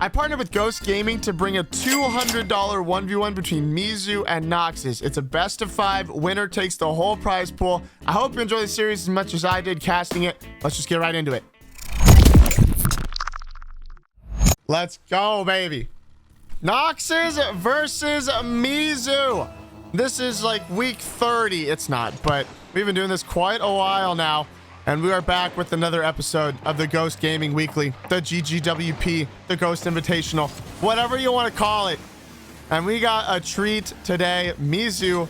I partnered with Ghost Gaming to bring a $200 1v1 between Mizu and Noxes. It's a best of 5. Winner takes the whole prize pool. I hope you enjoy the series as much as I did casting it. Let's just get right into it. Let's go, baby. Noxes versus Mizu. This is like week 30. It's not, but we've been doing this quite a while now. And we are back with another episode of the Ghost Gaming Weekly, the GGWP, the Ghost Invitational, whatever you want to call it. And we got a treat today. Mizu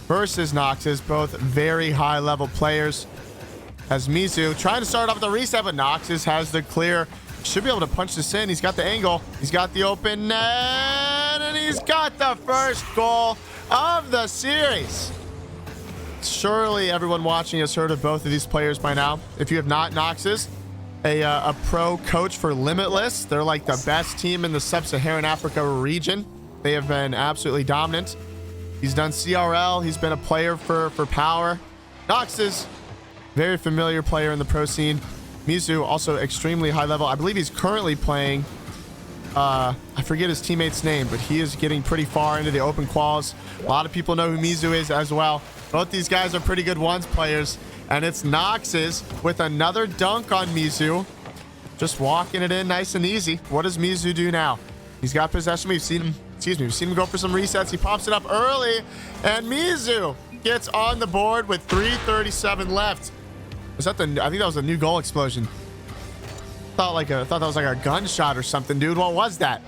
versus Noxes, both very high-level players. As Mizu trying to start off with the reset, but Noxes has the clear. Should be able to punch this in. He's got the angle. He's got the open net. And he's got the first goal of the series. Surely everyone watching has heard of both of these players by now. If you have not, Noxes, a pro coach for Limitless. They're like the best team in the sub-Saharan Africa region. They have been absolutely dominant. He's done CRL. He's been a player for Power. Noxes, very familiar player in the pro scene. Mizu, also extremely high level. I believe he's currently playing, I forget his teammate's name, but he is getting pretty far into the open quals. A lot of people know who Mizu is as well. Both these guys are pretty good ones players. And it's Noxes with another dunk on Mizu. Just walking it in nice and easy. What does Mizu do now? He's got possession. We've seen him go for some resets. He pops it up early. And Mizu gets on the board with 3:37 left. Was that I think that was a new goal explosion. I thought that was like a gunshot or something, dude. What was that?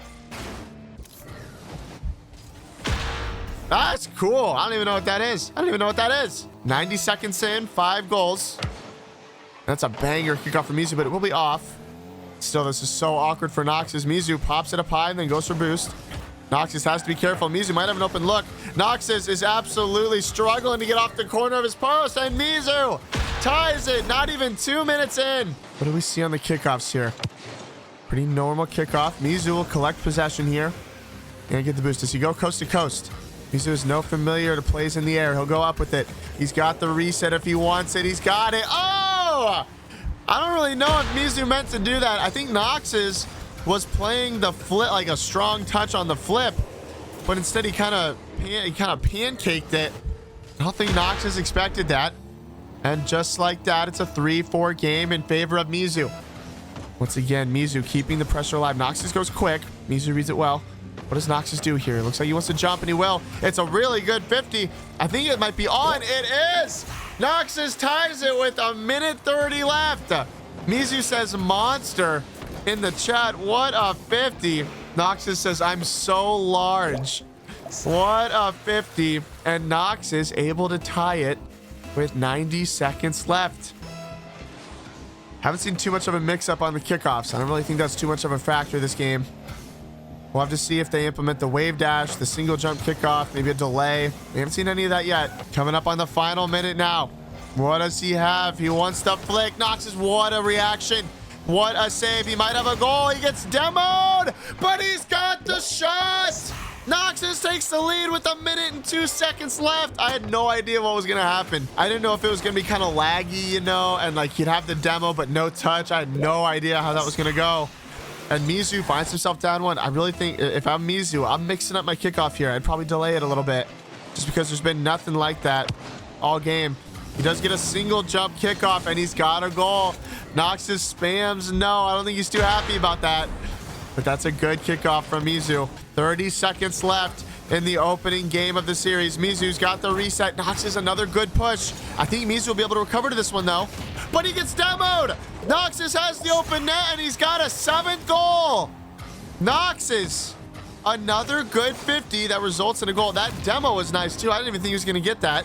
That's cool. I don't even know what that is. 90 seconds in, 5 goals. That's a banger kickoff for Mizu, but it will be off. Still, this is so awkward for Noxes. Mizu pops it up high and then goes for boost. Noxes has to be careful. Mizu might have an open look. Noxes is absolutely struggling to get off the corner of his post, and Mizu ties it. Not even 2 minutes in. What do we see on the kickoffs here? Pretty normal kickoff. Mizu will collect possession here and get the boost. Does he go coast to coast? Mizu is no familiar to plays in the air. He'll go up with it. He's got the reset if he wants it. He's got it. Oh! I don't really know if Mizu meant to do that. I think Noxes was playing the flip, like a strong touch on the flip, but instead he kind of pancaked it. I don't think Noxes expected that. And just like that, it's a 3-4 game in favor of Mizu. Once again, Mizu keeping the pressure alive. Noxes goes quick. Mizu reads it well. What does Noxes do here? Looks like he wants to jump, and he will. It's a really good 50. I think it might be on. It is! Noxes ties it with 1:30 left. Mizu says monster in the chat. What a 50. Noxes says, I'm so large. What a 50. And Noxes able to tie it with 90 seconds left. Haven't seen too much of a mix-up on the kickoffs. I don't really think that's too much of a factor this game. We'll have to see if they implement the wave dash, the single jump kickoff, maybe a delay. We haven't seen any of that yet. Coming up on the final minute now. What does he have? He wants to flick. Noxes, what a reaction. What a save. He might have a goal. He gets demoed, but he's got the shot. Noxes takes the lead with 1:02 left. I had no idea what was going to happen. I didn't know if it was going to be kind of laggy, you know, and like he'd have the demo, but no touch. I had no idea how that was going to go. And Mizu finds himself down one. I really think if I'm Mizu, I'm mixing up my kickoff here. I'd probably delay it a little bit just because there's been nothing like that all game. He does get a single jump kickoff, and he's got a goal. Noxes spams. No, I don't think he's too happy about that. But that's a good kickoff from Mizu. 30 seconds left in the opening game of the series. Mizu's got the reset. Noxes another good push. I think Mizu will be able to recover to this one, though. But he gets demoed. Noxes has the open net, and he's got a 7th goal. Noxes, another good 50 that results in a goal. That demo was nice, too. I didn't even think he was going to get that.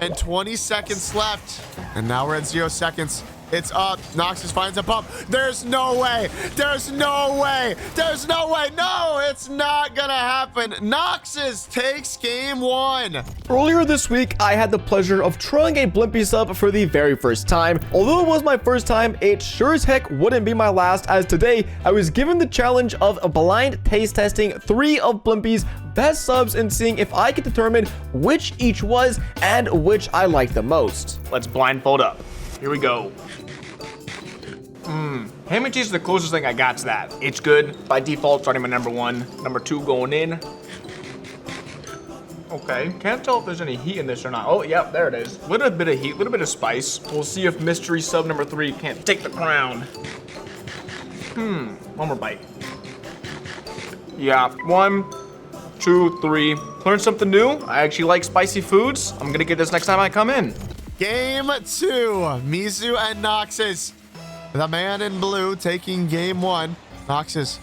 And 20 seconds left. And now we're at 0 seconds. It's up. Noxes finds a bump. There's no way. There's no way. There's no way. No, it's not gonna happen. Noxes takes game 1. Earlier this week, I had the pleasure of trying a Blimpy sub for the very first time. Although it was my first time, it sure as heck wouldn't be my last, as today I was given the challenge of blind taste testing 3 of Blimpy's best subs and seeing if I could determine which each was and which I liked the most. Let's blindfold up. Here we go. Ham and cheese is the closest thing I got to that. It's good. By default, starting my number 1. Number 2 going in. Okay, can't tell if there's any heat in this or not. Oh, yep, there it is. A little bit of heat, a little bit of spice. We'll see if mystery sub number 3 can't take the crown. One more bite. Yeah, 1, 2, 3. Learned something new. I actually like spicy foods. I'm gonna get this next time I come in. Game 2, Mizu and Noxes. The man in blue taking game 1. Noxes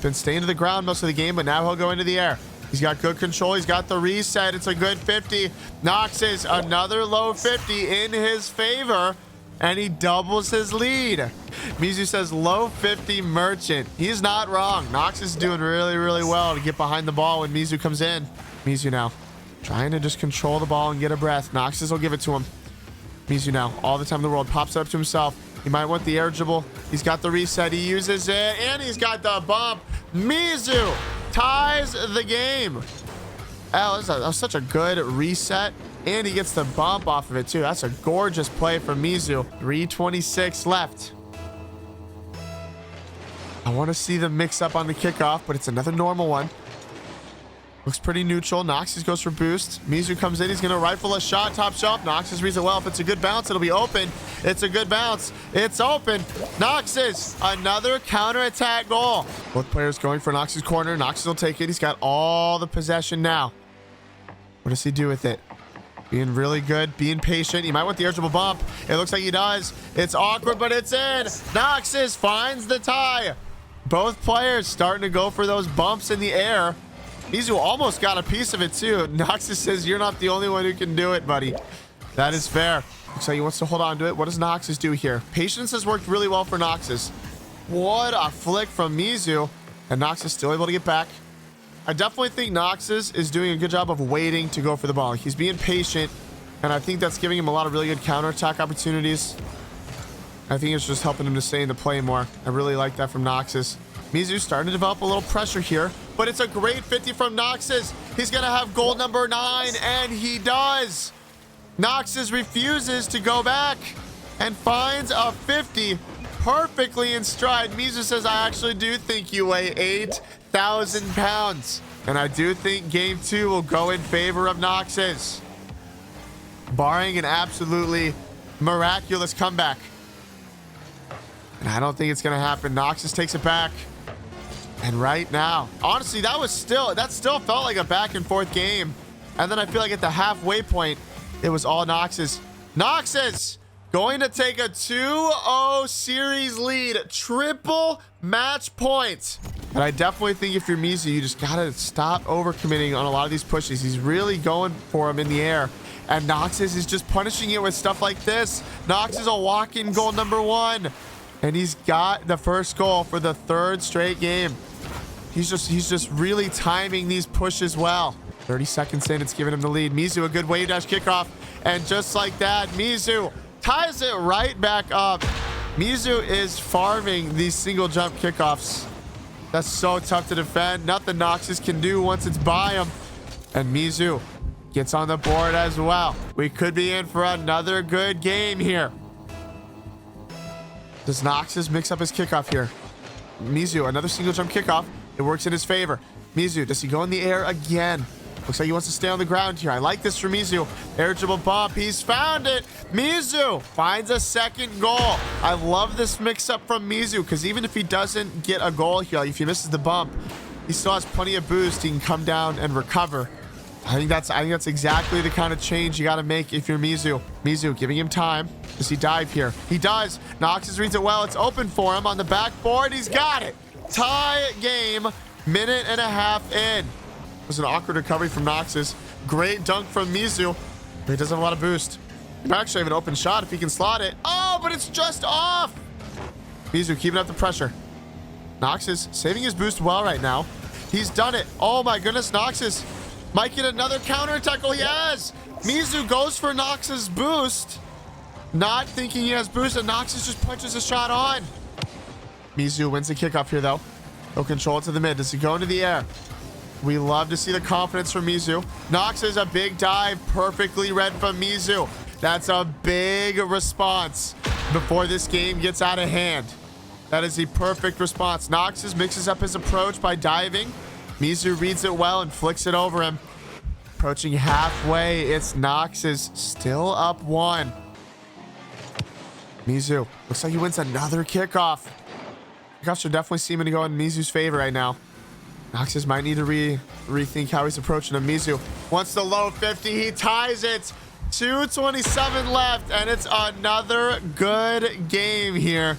been staying to the ground most of the game, but now he'll go into the air. He's got good control. He's got the reset. It's a good 50. Noxes, another low 50 in his favor, and he doubles his lead. Mizu says low 50 merchant. He's not wrong. Noxes is doing really, really well to get behind the ball when Mizu comes in. Mizu now trying to just control the ball and get a breath. Noxes will give it to him. Mizu now, all the time in the world, pops it up to himself. He might want the air dribble. He's got the reset. He uses it, and he's got the bump. Mizu ties the game. Oh, that was such a good reset. And he gets the bump off of it, too. That's a gorgeous play from Mizu. 3:26 left. I want to see the mix-up on the kickoff, but it's another normal one. Looks pretty neutral. Noxes goes for boost. Mizu comes in. He's going to rifle a shot. Top shelf. Noxes reads it well. If it's a good bounce, it'll be open. It's a good bounce. It's open. Noxes, another counterattack goal. Both players going for Noxes' corner. Noxes will take it. He's got all the possession now. What does he do with it? Being really good. Being patient. He might want the air dribble bump. It looks like he does. It's awkward, but it's in. Noxes finds the tie. Both players starting to go for those bumps in the air. Mizu almost got a piece of it too. Noxes says, you're not the only one who can do it, buddy. That is fair. Looks like he wants to hold on to it. What does Noxes do here? Patience has worked really well for Noxes. What a flick from Mizu. And Noxes still able to get back. I definitely think Noxes is doing a good job of waiting to go for the ball. He's being patient, and I think that's giving him a lot of really good counterattack opportunities. I think it's just helping him to stay in the play more. I really like that from Noxes. Mizu's starting to develop a little pressure here, but it's a great 50 from Noxes. He's going to have goal number 9, and he does. Noxes refuses to go back and finds a 50 perfectly in stride. Mizu says, I actually do think you weigh 8,000 pounds. And I do think game 2 will go in favor of Noxes, barring an absolutely miraculous comeback. And I don't think it's going to happen. Noxes takes it back. And right now, honestly, that still felt like a back and forth game. And then I feel like at the halfway point, it was all Noxes. Noxes going to take a 2-0 series lead. Triple match points. And I definitely think if you're Mizu, you just got to stop overcommitting on a lot of these pushes. He's really going for him in the air. And Noxes is just punishing it with stuff like this. Noxes a walk-in goal number 1. And he's got the first goal for the 3rd straight game. He's just really timing these pushes well. 30 seconds in, it's giving him the lead. Mizu, a good wave dash kickoff. And just like that, Mizu ties it right back up. Mizu is farming these single jump kickoffs. That's so tough to defend. Nothing Noxes can do once it's by him. And Mizu gets on the board as well. We could be in for another good game here. Does Noxes mix up his kickoff here? Mizu, another single jump kickoff. It works in his favor. Mizu, does he go in the air again? Looks like he wants to stay on the ground here. I like this for Mizu. Air dribble bump. He's found it. Mizu finds a second goal. I love this mix-up from Mizu because even if he doesn't get a goal here, if he misses the bump, he still has plenty of boost. He can come down and recover. I think that's exactly the kind of change you got to make if you're Mizu. Mizu giving him time. Does he dive here? He does. Noxes reads it well. It's open for him on the backboard. He's got it. Tie game. Minute and a half in. It was an awkward recovery from Noxes. Great dunk from Mizu. But he doesn't have a lot of boost. He might actually have an open shot if he can slot it. Oh, but it's just off. Mizu keeping up the pressure. Noxes saving his boost well right now. He's done it. Oh my goodness, Noxes might get another counter tackle. He has. Mizu goes for Noxes' boost, not thinking he has boost, and Noxes just punches a shot on. Mizu wins the kickoff here, though. He'll control it to the mid. Does he go into the air? We love to see the confidence from Mizu. Noxes a big dive, perfectly read from Mizu. That's a big response before this game gets out of hand. That is the perfect response. Noxes mixes up his approach by diving. Mizu reads it well and flicks it over him. Approaching halfway, it's Noxes still up 1. Mizu looks like he wins another kickoff. Kickoffs are definitely seeming to go in Mizu's favor right now. Noxes might need to rethink how he's approaching him. Mizu wants the low 50. He ties it. 2:27 left, and it's another good game here.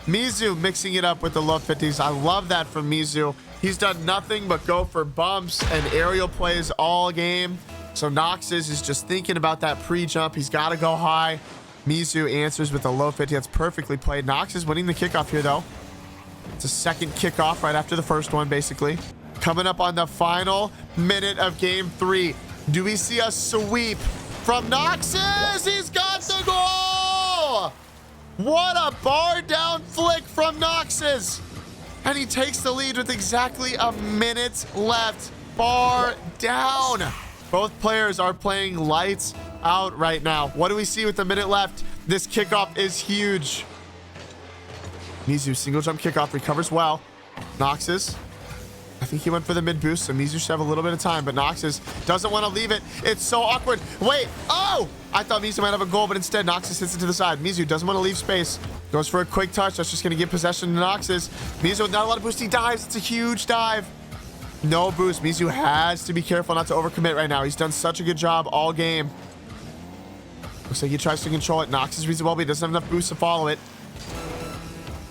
Mizu mixing it up with the low 50s. I love that from Mizu. He's done nothing but go for bumps and aerial plays all game. So Noxes is just thinking about that pre-jump. He's got to go high. Mizu answers with a low 50. That's perfectly played. Noxes winning the kickoff here, though. It's a second kickoff right after the first one, basically. Coming up on the final minute of game 3. Do we see a sweep from Noxes? He's got the goal! What a bar down flick from Noxes. And he takes the lead with exactly a minute left. Bar down. Both players are playing lights out right now. What do we see with a minute left? This kickoff is huge. Mizu single jump kickoff, recovers well. Noxes, I think he went for the mid boost, so Mizu should have a little bit of time, but Noxes doesn't want to leave it. It's so awkward. Wait, oh! I thought Mizu might have a goal, but instead Noxes hits it to the side. Mizu doesn't want to leave space. Goes for a quick touch. That's just going to give possession to Noxes. Mizu with not a lot of boost. He dives. It's a huge dive. No boost. Mizu has to be careful not to overcommit right now. He's done such a good job all game. Looks like he tries to control it. Noxes reads it well, but he doesn't have enough boost to follow it.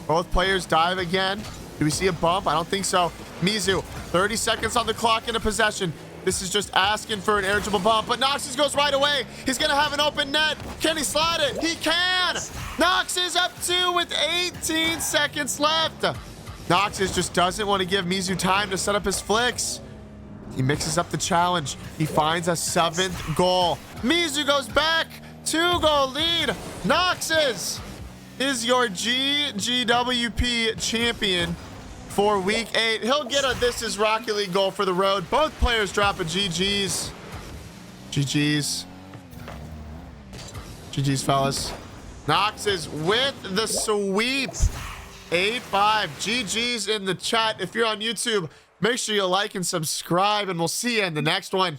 Both players dive again. Do we see a bump? I don't think so. Mizu, 30 seconds on the clock into possession. This is just asking for an eligible bump, but Noxes goes right away. He's going to have an open net. Can he slide it? He can! Noxes up 2 with 18 seconds left. Noxes just doesn't want to give Mizu time to set up his flicks. He mixes up the challenge. He finds a 7th goal. Mizu goes back. 2-goal lead. Noxes is your GGWP champion for week 8. He'll get a This Is Rocket League goal for the road. Both players drop a GG's. GG's. GG's, fellas. Noxes with the sweep. 8-5. GG's in the chat. If you're on YouTube, make sure you like and subscribe, and we'll see you in the next one.